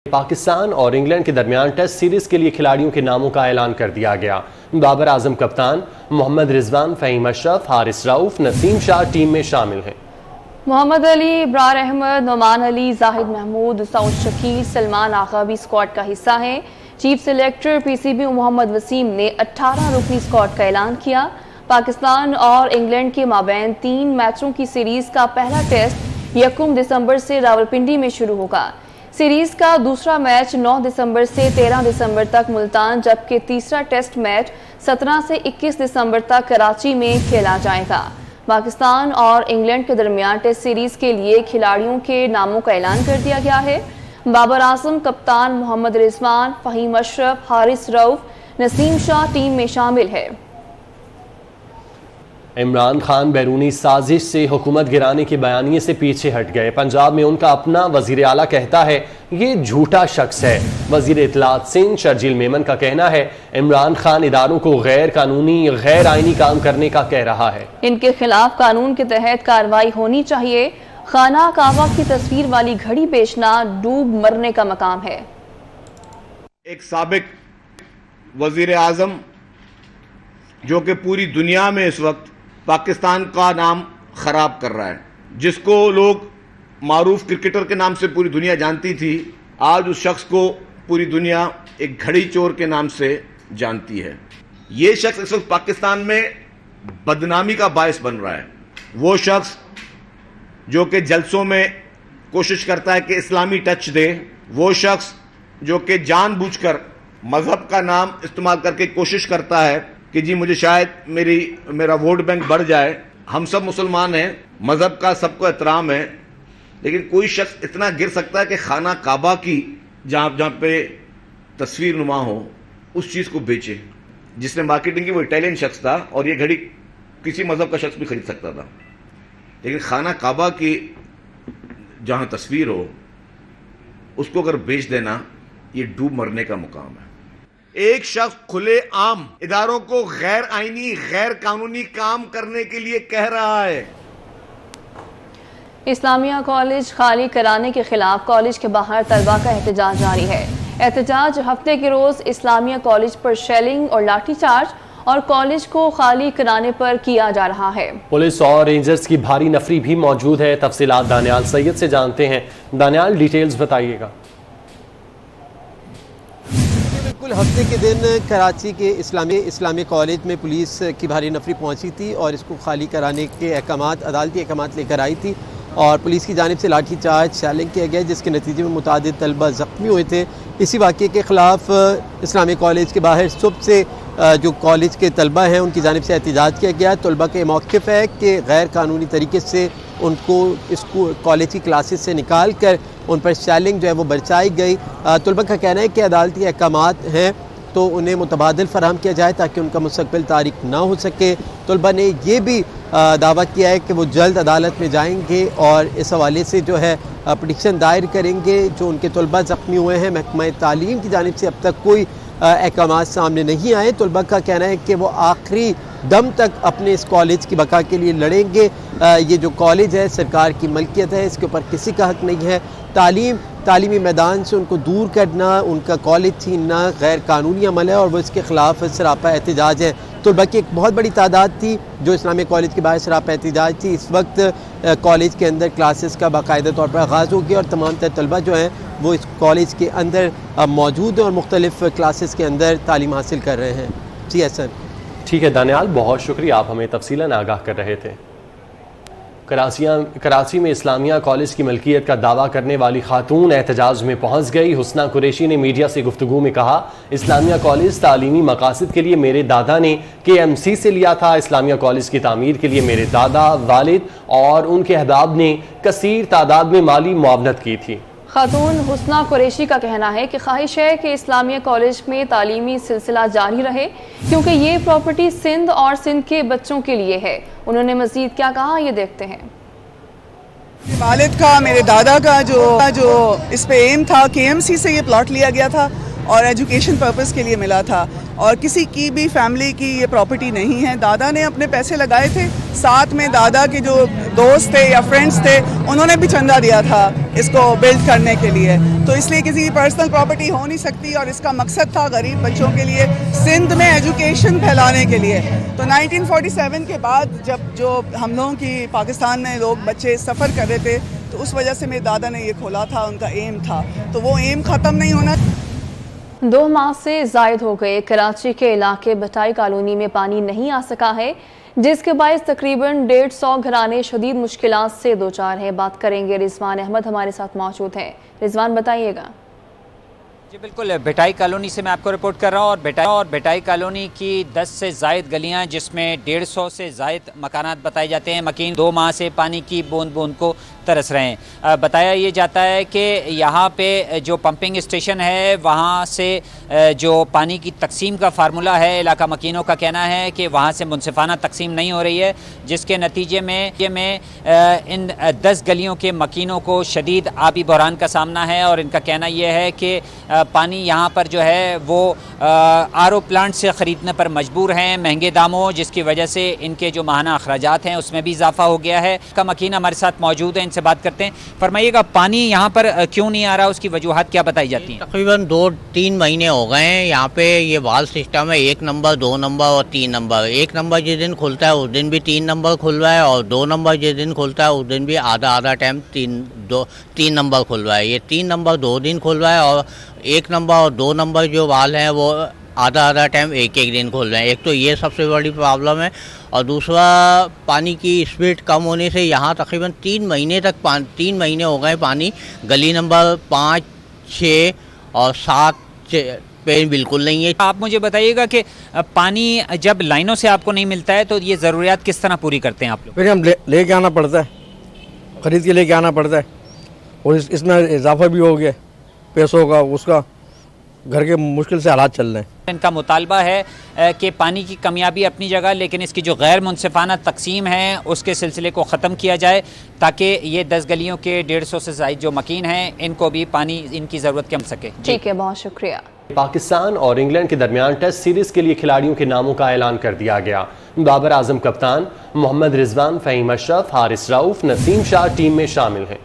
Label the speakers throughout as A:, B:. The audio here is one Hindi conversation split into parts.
A: पाकिस्तान और इंग्लैंड के दरमियान टेस्ट सीरीज के लिए खिलाड़ियों के नामों का ऐलान कर दिया गया। बाबर आजम कप्तान, मोहम्मद रिजवान, फहीम अशरफ, हारिस रऊफ, नसीम शाह टीम में शामिल हैं।
B: मोहम्मद अली, इब्रार अहमद, नोमान अली, जाहिद महमूद, सऊद शकील, सलमान आगा भी स्क्वाड का हिस्सा हैं। Chief selector PCB Mohammad Wasim ने 18 रुकनी स्क्वाड का ऐलान किया। पाकिस्तान और इंग्लैंड के माबैन 3 मैचों की सीरीज का पहला टेस्ट 1 दिसंबर से रावलपिंडी में शुरू होगा। सीरीज का दूसरा मैच 9 दिसंबर से 13 दिसंबर तक मुल्तान, जबकि तीसरा टेस्ट मैच 17 से 21 दिसंबर तक कराची में खेला जाएगा। पाकिस्तान और इंग्लैंड के दरमियान टेस्ट सीरीज के लिए खिलाड़ियों के नामों का ऐलान कर दिया गया है। बाबर आजम कप्तान, मोहम्मद रिजवान, फहीम अशरफ, हारिस रऊफ, नसीम शाह टीम में शामिल है।
A: इमरान खान बैरूनी साजिश से हुकूमत गिराने के बयानिए से पीछे हट गए। पंजाब में उनका अपना वजीर आला कहता है ये झूठा शख्स है। वजीर इत्तलात सिंध शर्जील मेमन का कहना है इमरान खान इदारों को गैर कानूनी, गैर आईनी काम करने का कह रहा है।
B: इनके खिलाफ कानून के तहत कार्रवाई होनी चाहिए। खाना काबा की तस्वीर वाली घड़ी बेचना डूब मरने का मकाम है।
C: एक साबिक वजीर आजम जो कि पूरी दुनिया में इस वक्त पाकिस्तान का नाम खराब कर रहा है, जिसको लोग मारूफ क्रिकेटर के नाम से पूरी दुनिया जानती थी, आज उस शख्स को पूरी दुनिया एक घड़ी चोर के नाम से जानती है। ये शख्स इस वक्त पाकिस्तान में बदनामी का बायस बन रहा है। वो शख्स जो कि जलसों में कोशिश करता है कि इस्लामी टच दे, वो शख्स जो कि जानबूझकर मजहब का नाम इस्तेमाल करके कोशिश करता है कि जी मुझे शायद मेरा वोट बैंक बढ़ जाए। हम सब मुसलमान हैं, मजहब का सबको एहतराम है, लेकिन कोई शख्स इतना गिर सकता है कि खाना काबा की जहाँ पे तस्वीर नुमा हो उस चीज़ को बेचे। जिसने मार्केटिंग की वो इटालियन शख्स था और ये घड़ी किसी मजहब का शख्स भी खरीद सकता था, लेकिन खाना काबा की जहाँ तस्वीर हो उसको अगर बेच देना ये डूब मरने का मुकाम है। एक शख्स खुले आम इदारों को गैर आईनी, गैर कानूनी काम करने के लिए कह रहा है।
B: इस्लामिया कॉलेज खाली कराने के खिलाफ कॉलेज के बाहर तलबा का एहतजाज जारी है। एहतजाज हफ्ते के रोज इस्लामिया कॉलेज पर शेलिंग और लाठीचार्ज और कॉलेज को खाली कराने पर किया जा रहा है। पुलिस
A: और रेंजर्स की भारी नफरी भी मौजूद है। तफसीलात दानियाल सैयद से जानते हैं। दानियाल, डिटेल्स बताइएगा।
D: बिल्कुल, हफ्ते के दिन कराची के इस्लामी कॉलेज में पुलिस की भारी नफरी पहुंची थी और इसको खाली कराने के अदालती अहकामात लेकर आई थी और पुलिस की जानिब से लाठीचार्ज, शैलिंग किया गया, जिसके नतीजे में मुतादिद तलबा ज़ख्मी हुए थे। इसी वाक़े के ख़िलाफ़ इस्लामी कॉलेज के बाहर सुबह से जो कॉलेज के तलबा हैं उनकी जानिब से एहतजाज किया गया। तलबा का मौक़िफ़ है कि गैर कानूनी तरीके से उनको स्कूल कॉलेज की क्लासेस से निकाल कर उन पर शैलिंग जो है वो बरसाई गई। तलबा का कहना है कि अदालती अहकामात हैं तो उन्हें मुतबादिल फराहम किया जाए ताकि उनका मुस्तक़बिल तारीक ना हो सके। तलबा ने ये भी दावा किया है कि वो जल्द अदालत में जाएंगे और इस हवाले से जो है पटिशन दायर करेंगे। जो उनके तलबा ज़ख्मी हुए हैं, महकमा तालीम की जानिब से अब तक कोई अहकामात सामने नहीं आए। तलबा का कहना है कि वो आखिरी दम तक अपने इस कॉलेज की बका के लिए लड़ेंगे। ये जो कॉलेज है सरकार की मलकियत है, इसके ऊपर किसी का हक नहीं है। तालीमी मैदान से उनको दूर करना, उनका कॉलेज छीनना गैर कानूनी अमल है और वो इसके ख़िलाफ़ सरापा एहतजाज है। तलबा की एक बहुत बड़ी तादाद थी जो इस्लामी कॉलेज के बाहर सरापा एहतजाज थी। इस वक्त कॉलेज के अंदर क्लासेस का बाकायदा तौर पर आगाज़ हो गया और तमाम तर तलबा जो हैं वो इस कॉलेज के अंदर मौजूद हैं और मुख्तलिफ़ क्लासेस के अंदर तालीम हासिल कर रहे हैं। जी सर।
A: ठीक है दानियाल, बहुत शुक्रिया, आप हमें तफसीलन आगाह कर रहे थे। कराची में इस्लामिया कॉलेज की मलकियत का दावा करने वाली खातून एहतजाज में पहुंच गई। हुस्ना कुरैशी ने मीडिया से गुफ्तगू में कहा इस्लामिया कॉलेज तालीमी मकासद के लिए मेरे दादा ने KMC से लिया था। इस्लामिया कॉलेज की तामीर के लिए मेरे दादा, वालिद और उनके अहबाब ने कसीर तादाद में माली मुआवनत की थी।
B: खातून हुस्ना कुरैशी का कहना है कि ख्वाहिश है कि इस्लामिया कॉलेज में तालीमी सिलसिला जारी रहे क्योंकि ये प्रॉपर्टी सिंध और सिंध के बच्चों के लिए है। उन्होंने मजीद क्या कहा, ये देखते हैं।
E: वालिद का, मेरे दादा का जो इस पे एम था, KMC से ये प्लॉट लिया गया था और एजुकेशन पर्पस के लिए मिला था, और किसी की भी फैमिली की ये प्रॉपर्टी नहीं है। दादा ने अपने पैसे लगाए थे, साथ में दादा के जो दोस्त थे या फ्रेंड्स थे उन्होंने भी चंदा दिया था इसको बिल्ड करने के लिए, तो इसलिए किसी की पर्सनल प्रॉपर्टी हो नहीं सकती। और इसका मकसद था गरीब बच्चों के लिए सिंध में एजुकेशन फैलाने के लिए। तो 1947 के बाद जब जो हम लोगों की पाकिस्तान में लोग बच्चे सफ़र कर रहे थे, तो उस वजह से मेरे दादा ने ये खोला था, उनका एम था, तो वो एम ख़त्म नहीं होना।
B: 2 माह से जायद हो गए कराची के इलाके भटाई कॉलोनी में पानी नहीं आ सका है, जिसके बायस तकरीबन 150 घराने शदीद मुश्किलात से दो चार हैं। बात करेंगे, रिजवान अहमद हमारे साथ मौजूद हैं। रिजवान, बताइएगा।
F: जी बिल्कुल, भटाई कॉलोनी से मैं आपको रिपोर्ट कर रहा हूँ और भटाई कॉलोनी की 10 से जायद गलियाँ, जिसमें 150 से जायद मकानात बताए जाते हैं मकीन 2 माह से पानी की बूंद बूंद को तरस रहे हैं। बताया ये जाता है कि यहाँ पे जो पंपिंग स्टेशन है वहाँ से जो पानी की तकसीम का फार्मूला है, इलाका मकीनों का कहना है कि वहाँ से मुनसिफाना तकसीम नहीं हो रही है, जिसके नतीजे में इन 10 गलियों के मकीनों को शदीद आबी बहरान का सामना है। और इनका कहना यह है कि पानी यहाँ पर जो है वो आरओ प्लांट से ख़रीदने पर मजबूर हैं महंगे दामों, जिसकी वजह से इनके जो माहाना अखराजात हैं उसमें भी इजाफा हो गया है। का मकीन हमारे साथ मौजूद है, इनसे बात करते हैं। फरमाइएगा, पानी यहाँ पर क्यों नहीं आ रहा, उसकी वजूहात क्या बताई जाती हैं?
G: तकरीबन 2-3 महीने हो गए हैं। यहाँ पे ये वाल सिस्टम है, 1 नंबर, 2 नंबर और 3 नंबर। 1 नंबर जिस दिन खुलता है उस दिन भी 3 नंबर खुल रहा है, और 2 नंबर जिस दिन खुलता है उस दिन भी आधा टाइम 3 नंबर खुल रहा है। ये 3 नंबर 2 दिन खुल रहा है, और 1 नंबर और 2 नंबर जो वाल हैं वो आधा टाइम एक दिन खुल रहे हैं। एक तो ये सबसे बड़ी प्रॉब्लम है, और दूसरा पानी की स्पीड कम होने से यहाँ तकरीबन 3 महीने हो गए पानी गली नंबर 5, 6 और 7 पे बिल्कुल नहीं है।
F: आप मुझे बताइएगा कि पानी जब लाइनों से आपको नहीं मिलता है तो ये ज़रूरियात किस तरह पूरी करते हैं आप लोग?
H: फिर हम लेके आना पड़ता है, ख़रीद के लेके आना पड़ता है, और इसमें इजाफा भी हो गया पैसों का, उसका घर के मुश्किल से हालात चल रहे हैं।
F: इनका मुतालबा है कि पानी की कमियाबी अपनी जगह, लेकिन इसकी जो गैर मुनसिफाना तकसीम है उसके सिलसिले को ख़त्म किया जाए, ताकि ये 10 गलियों के 150 से ज़ायद जो मकीन हैं इनको भी पानी इनकी ज़रूरत कम सके।
B: ठीक है, बहुत शुक्रिया।
A: पाकिस्तान और इंग्लैंड के दरमियान टेस्ट सीरीज के लिए खिलाड़ियों के नामों का ऐलान कर दिया गया। बाबर आजम कप्तान, मोहम्मद रिजवान, फ़हीम अशरफ, हारिस रऊफ, नसीम शाह टीम में शामिल हैं।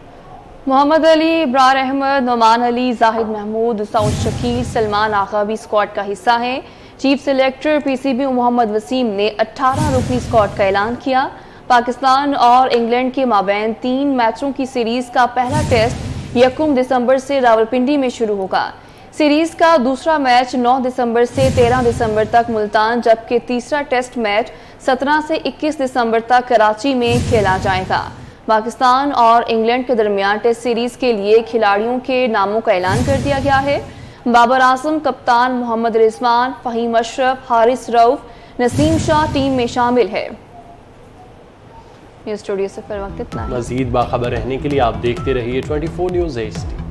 B: मोहम्मद अली, इब्रार अहमद, नोमान अली, जाहिद महमूद, सऊद शकील, सलमान आगा भी स्क्वाड का हिस्सा हैं। Chief selector PCB Mohammad Wasim ने 18 रुकनी स्क्वाड का ऐलान किया। पाकिस्तान और इंग्लैंड के माबैन 3 मैचों की सीरीज का पहला टेस्ट 1 दिसंबर से रावलपिंडी में शुरू होगा। सीरीज का दूसरा मैच 9 दिसंबर से 13 दिसंबर तक मुल्तान, जबकि तीसरा टेस्ट मैच 17 से 21 दिसंबर तक कराची में खेला जाएगा। पाकिस्तान और इंग्लैंड के दरमियान टेस्ट सीरीज के लिए खिलाड़ियों के नामों का ऐलान कर दिया गया है। बाबर आजम कप्तान, मोहम्मद रिजवान, फ़हीम अशरफ, हारिस रऊफ, नसीम शाह टीम में शामिल है। न्यूज़ स्टूडियो से फिर वक्त इतना।
A: मज़ीद बाखबर रहने के लिए आप देखते रहिए 24 न्यूज़ HD।